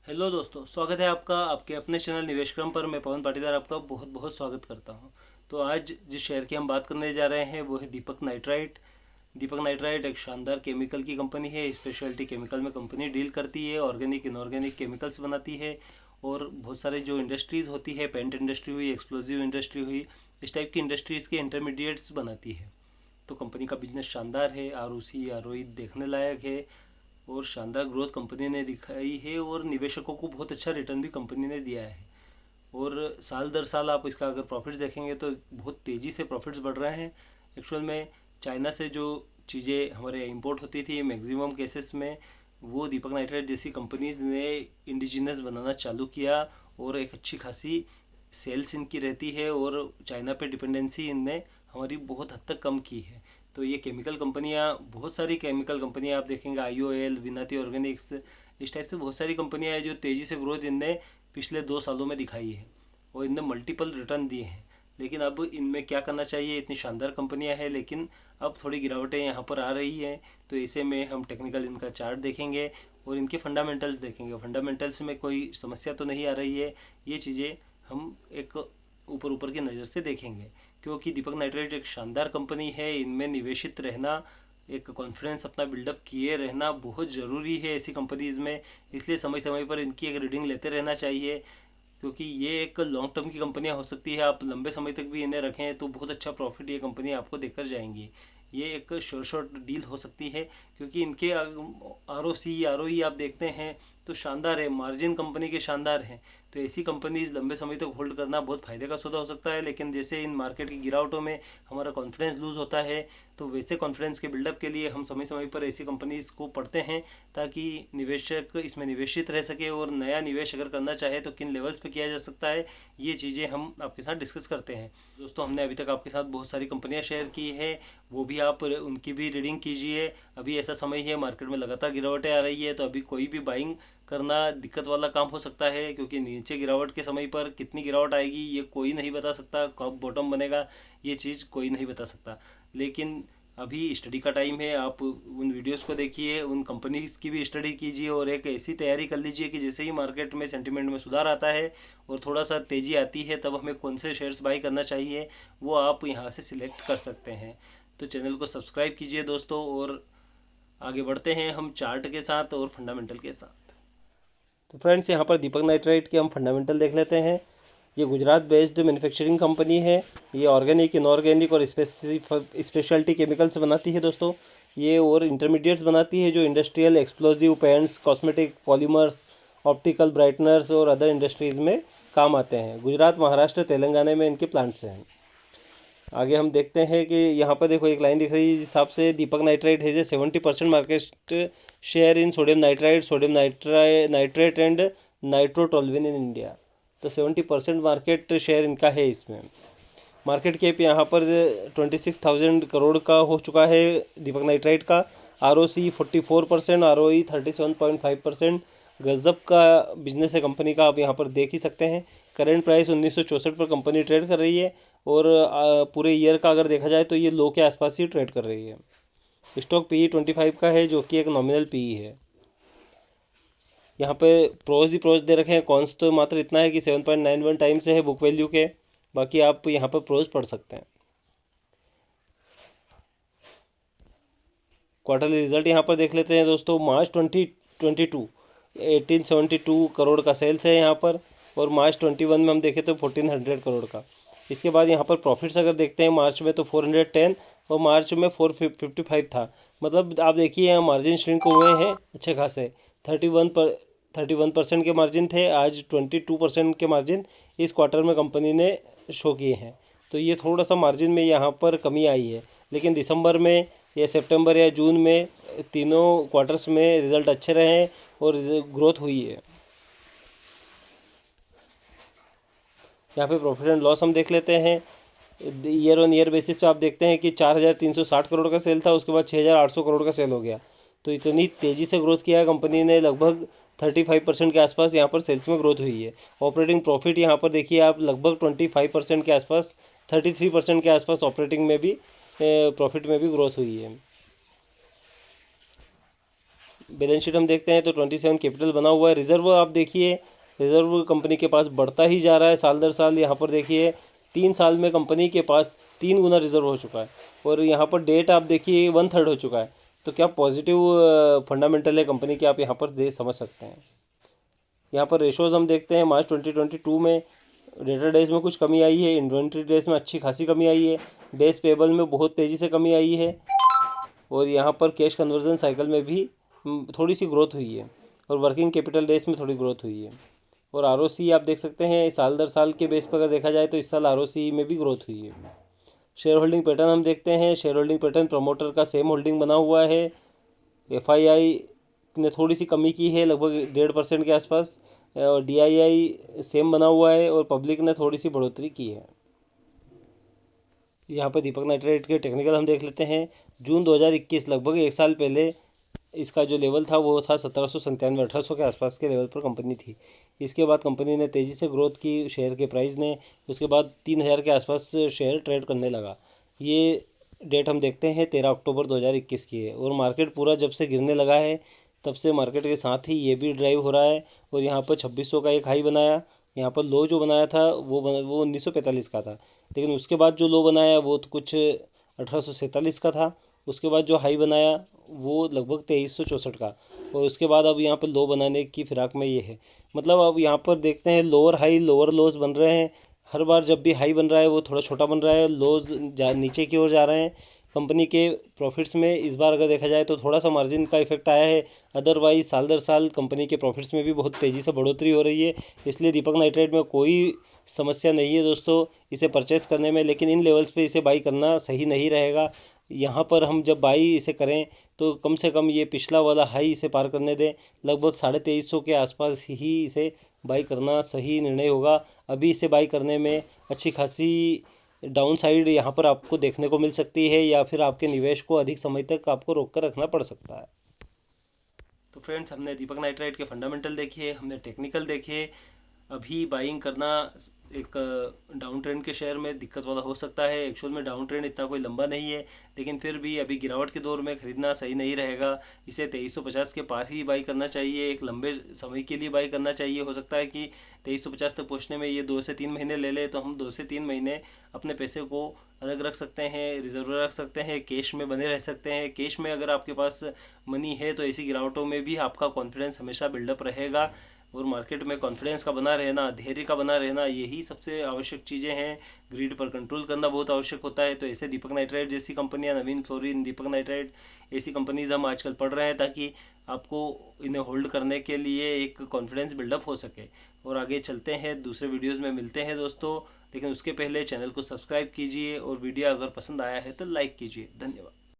Hello दोस्तों, स्वागत है आपका आपके अपने चैनल निवेश क्रम पर। मैं पवन पाटीदार आपका बहुत बहुत स्वागत करता हूं। तो आज जिस शेयर की हम बात करने जा रहे हैं वो है दीपक नाइट्राइट। दीपक नाइट्राइट एक शानदार केमिकल की कंपनी है। स्पेशलिटी केमिकल में कंपनी डील करती है, ऑर्गेनिक इनऑर्गेनिक केमिकल्स बनाती है और बहुत सारे जो इंडस्ट्रीज़ होती है, पेंट इंडस्ट्री हुई, एक्सप्लोजिव इंडस्ट्री हुई, इस टाइप की इंडस्ट्रीज़ के इंटरमीडिएट्स बनाती है। तो कंपनी का बिजनेस शानदार है, R O C R O ई देखने लायक है और शानदार ग्रोथ कंपनी ने दिखाई है और निवेशकों को बहुत अच्छा रिटर्न भी कंपनी ने दिया है। और साल दर साल आप इसका अगर प्रॉफिट्स देखेंगे तो बहुत तेज़ी से प्रॉफिट्स बढ़ रहे हैं। एक्चुअल में चाइना से जो चीज़ें हमारे इंपोर्ट होती थी मैक्सिमम केसेस में, वो दीपक नाइट्राइट जैसी कंपनीज ने इंडिजिनस बनाना चालू किया और एक अच्छी खासी सेल्स इनकी रहती है और चाइना पे डिपेंडेंसी इनने हमारी बहुत हद तक कम की है। तो ये केमिकल कंपनियाँ, बहुत सारी केमिकल कंपनियाँ आप देखेंगे, IOL, विनाती ऑर्गेनिक्स, इस टाइप से बहुत सारी कंपनियाँ हैं जो तेज़ी से ग्रोथ इनने पिछले 2 सालों में दिखाई है और इनने मल्टीपल रिटर्न दिए हैं। लेकिन अब इनमें क्या करना चाहिए, इतनी शानदार कंपनियां हैं लेकिन अब थोड़ी गिरावटें यहाँ पर आ रही हैं। तो ऐसे में हम टेक्निकल इनका चार्ट देखेंगे और इनके फंडामेंटल्स देखेंगे। फंडामेंटल्स में कोई समस्या तो नहीं आ रही है, ये चीज़ें हम एक ऊपर ऊपर की नज़र से देखेंगे। क्योंकि दीपक नाइट्राइट एक शानदार कंपनी है, इनमें निवेशित रहना, एक कॉन्फिडेंस अपना बिल्डअप किए रहना बहुत ज़रूरी है ऐसी कंपनीज़ में। इसलिए समय समय पर इनकी एक रीडिंग लेते रहना चाहिए, क्योंकि ये एक लॉन्ग टर्म की कंपनियां हो सकती है। आप लंबे समय तक भी इन्हें रखें तो बहुत अच्छा प्रॉफिट ये कंपनी आपको देकर जाएंगी। ये एक शॉर्ट डील हो सकती है, क्योंकि इनके ROC ROE आप देखते हैं तो शानदार है, मार्जिन कंपनी के शानदार हैं। तो ऐसी कंपनीज लंबे समय तक होल्ड करना बहुत फायदे का सौदा हो सकता है। लेकिन जैसे इन मार्केट की गिरावटों में हमारा कॉन्फिडेंस लूज़ होता है, तो वैसे कॉन्फिडेंस के बिल्डअप के लिए हम समय समय पर ऐसी कंपनीज को पढ़ते हैं, ताकि निवेशक इसमें निवेशित रह सके और नया निवेश अगर करना चाहे तो किन लेवल्स पे किया जा सकता है, ये चीज़ें हम आपके साथ डिस्कस करते हैं। दोस्तों, हमने अभी तक आपके साथ बहुत सारी कंपनियां शेयर की है, वो भी आप उनकी भी रीडिंग कीजिए। अभी ऐसा समय है, मार्केट में लगातार गिरावटें आ रही है, तो अभी कोई भी बाइंग करना दिक्कत वाला काम हो सकता है, क्योंकि नीचे गिरावट के समय पर कितनी गिरावट आएगी ये कोई नहीं बता सकता, कब बॉटम बनेगा ये चीज़ कोई नहीं बता सकता। लेकिन अभी स्टडी का टाइम है, आप उन वीडियोस को देखिए, उन कंपनीज की भी स्टडी कीजिए और एक ऐसी तैयारी कर लीजिए कि जैसे ही मार्केट में सेंटिमेंट में सुधार आता है और थोड़ा सा तेज़ी आती है, तब हमें कौन से शेयर्स बाई करना चाहिए वो आप यहाँ से सिलेक्ट कर सकते हैं। तो चैनल को सब्सक्राइब कीजिए दोस्तों, और आगे बढ़ते हैं हम चार्ट के साथ और फंडामेंटल के साथ। तो फ्रेंड्स, यहाँ पर दीपक नाइट्राइट के हम फंडामेंटल देख लेते हैं। ये गुजरात बेस्ड मैन्युफैक्चरिंग कंपनी है। ये ऑर्गेनिक इनऑर्गेनिक और स्पेशलिटी केमिकल्स बनाती है दोस्तों। ये और इंटरमीडिएट्स बनाती है जो industrial explosive paints, cosmetic, polymers, optical brighteners और अदर इंडस्ट्रीज़ में काम आते हैं। गुजरात, महाराष्ट्र, तेलंगाना में इनके प्लांट्स हैं। आगे हम देखते हैं कि यहाँ पर देखो एक लाइन दिख रही है, जिस हिसाब से दीपक नाइट्राइट है 70% market share in sodium nitrite, nitrate and nitrotoluene in India. तो 70% मार्केट शेयर इनका है इसमें। मार्केट कैप यहाँ पर 26,000 करोड़ का हो चुका है दीपक नाइट्राइट का। ROC 44%, ROE 37.5%। गजब का बिजनेस है कंपनी का, आप यहाँ पर देख ही सकते हैं। करेंट प्राइस 1964 पर कंपनी ट्रेड कर रही है और पूरे ईयर का अगर देखा जाए तो ये लो के आसपास ही ट्रेड कर रही है। स्टॉक PE 25 का है, जो कि एक नॉमिनल PE है। यहाँ पे प्रोज ही प्रोज दे रखे हैं, कॉन्स तो मात्र इतना है कि 7.91 टाइम्स है बुक वैल्यू के। बाकी आप यहाँ पर प्रोज पढ़ सकते हैं। क्वार्टरली रिजल्ट यहाँ पर देख लेते हैं दोस्तों। मार्च 2022 1872 करोड़ का सेल्स है यहाँ पर, और मार्च 21 में हम देखें तो 1400 करोड़ का। इसके बाद यहाँ पर प्रॉफिट्स अगर देखते हैं, मार्च में तो 410 और मार्च में 455 था। मतलब आप देखिए यहाँ मार्जिन श्रिंक हुए हैं अच्छे खासे। 31% के मार्जिन थे, आज 22% के मार्जिन इस क्वार्टर में कंपनी ने शो किए हैं। तो ये थोड़ा सा मार्जिन में यहाँ पर कमी आई है। लेकिन दिसंबर में या सितंबर या जून में तीनों क्वार्टर्स में रिजल्ट अच्छे रहे हैं और ग्रोथ हुई है। यहाँ पे प्रॉफिट एंड लॉस हम देख लेते हैं। ईयर ऑन ईयर बेसिस पे आप देखते हैं कि 4,360 करोड़ का सेल था, उसके बाद 6,800 करोड़ का सेल हो गया। तो इतनी तेज़ी से ग्रोथ किया है कंपनी ने, लगभग 35% के आसपास यहाँ पर सेल्स में ग्रोथ हुई है। ऑपरेटिंग प्रॉफिट यहाँ पर देखिए आप, लगभग 25% के आसपास, 33% के आसपास ऑपरेटिंग में भी, प्रॉफिट में भी ग्रोथ हुई है। बैलेंस शीट हम देखते हैं तो 27 कैपिटल बना हुआ है। रिजर्व आप देखिए, रिजर्व कंपनी के पास बढ़ता ही जा रहा है साल दर साल। यहाँ पर देखिए 3 साल में कंपनी के पास 3 गुना रिजर्व हो चुका है, और यहाँ पर डेट आप देखिए 1/3 हो चुका है। तो क्या पॉजिटिव फंडामेंटल है कंपनी के, आप यहाँ पर समझ सकते हैं। यहाँ पर रेशोज़ हम देखते हैं, मार्च 2022 में डेटर डेज में कुछ कमी आई है, इन्वेंट्री डेज में अच्छी खासी कमी आई है, डेज पेबल में बहुत तेज़ी से कमी आई है, और यहाँ पर कैश कन्वर्जन साइकिल में भी थोड़ी सी ग्रोथ हुई है, और वर्किंग कैपिटल डेज में थोड़ी ग्रोथ हुई है। और आरओसी आप देख सकते हैं साल दर साल के बेस पर अगर देखा जाए तो इस साल आरओसी में भी ग्रोथ हुई है। शेयर होल्डिंग पैटर्न हम देखते हैं, शेयर होल्डिंग पैटर्न प्रमोटर का सेम होल्डिंग बना हुआ है। एफआईआई ने थोड़ी सी कमी की है, लगभग 1.5% के आसपास, और डीआईआई सेम बना हुआ है, और पब्लिक ने थोड़ी सी बढ़ोतरी की है। यहाँ पर दीपक नाइट्राइट के टेक्निकल हम देख लेते हैं। जून 2021 लगभग 1 साल पहले इसका जो लेवल था वो था 1797 1800 के आसपास के लेवल पर कंपनी थी। इसके बाद कंपनी ने तेज़ी से ग्रोथ की शेयर के प्राइस ने, उसके बाद 3000 के आसपास शेयर ट्रेड करने लगा। ये डेट हम देखते हैं 13 अक्टूबर 2021 की है, और मार्केट पूरा जब से गिरने लगा है तब से मार्केट के साथ ही ये भी ड्राइव हो रहा है। और यहाँ पर 2600 का एक हाई बनाया, यहाँ पर लो जो बनाया था वो 1945 का था, लेकिन उसके बाद जो लो बनाया वो तो कुछ 1847 का था। उसके बाद जो हाई बनाया वो लगभग 2364 का, और उसके बाद अब यहाँ पर लो बनाने की फिराक में ये है। मतलब अब यहाँ पर देखते हैं लोअर हाई लोअर लोज बन रहे हैं। हर बार जब भी हाई बन रहा है वो थोड़ा छोटा बन रहा है, लोज नीचे की ओर जा रहे हैं। कंपनी के प्रॉफिट्स में इस बार अगर देखा जाए तो थोड़ा सा मार्जिन का इफेक्ट आया है, अदरवाइज साल दर साल कंपनी के प्रॉफिट्स में भी बहुत तेज़ी से बढ़ोतरी हो रही है। इसलिए दीपक नाइट्राइट में कोई समस्या नहीं है दोस्तों इसे परचेस करने में, लेकिन इन लेवल्स पे इसे बाई करना सही नहीं रहेगा। यहाँ पर हम जब बाई इसे करें तो कम से कम ये पिछला वाला हाई इसे पार करने दें, लगभग 2350 के आसपास ही इसे बाई करना सही निर्णय होगा। अभी इसे बाई करने में अच्छी खासी डाउन साइड यहाँ पर आपको देखने को मिल सकती है, या फिर आपके निवेश को अधिक समय तक आपको रोक कर रखना पड़ सकता है। तो फ्रेंड्स, हमने दीपक नाइट्राइट के फंडामेंटल देखिए, हमने टेक्निकल देखे। अभी बाइंग करना एक डाउन ट्रेंड के शेयर में दिक्कत वाला हो सकता है। एक्चुअल में डाउन ट्रेंड इतना कोई लंबा नहीं है, लेकिन फिर भी अभी गिरावट के दौर में खरीदना सही नहीं रहेगा। इसे 2350 के पास ही बाई करना चाहिए, एक लंबे समय के लिए बाई करना चाहिए। हो सकता है कि 2350 तक पहुंचने में ये 2 से 3 महीने ले ले, तो हम 2 से 3 महीने अपने पैसे को अलग रख सकते हैं, रिजर्व रख सकते हैं, कैश में बने रह सकते हैं। कैश में अगर आपके पास मनी है तो ऐसी गिरावटों में भी आपका कॉन्फिडेंस हमेशा बिल्डअप रहेगा, और मार्केट में कॉन्फिडेंस का बना रहना, धैर्य का बना रहना, यही सबसे आवश्यक चीज़ें हैं। ग्रीड पर कंट्रोल करना बहुत आवश्यक होता है। तो ऐसे दीपक नाइट्राइट जैसी कंपनियां, नवीन फ्लोरिन, दीपक नाइट्राइट, ऐसी कंपनीज हम आजकल पढ़ रहे हैं, ताकि आपको इन्हें होल्ड करने के लिए एक कॉन्फिडेंस बिल्डअप हो सके। और आगे चलते हैं, दूसरे वीडियोज़ में मिलते हैं दोस्तों, लेकिन उसके पहले चैनल को सब्सक्राइब कीजिए, और वीडियो अगर पसंद आया है तो लाइक कीजिए। धन्यवाद।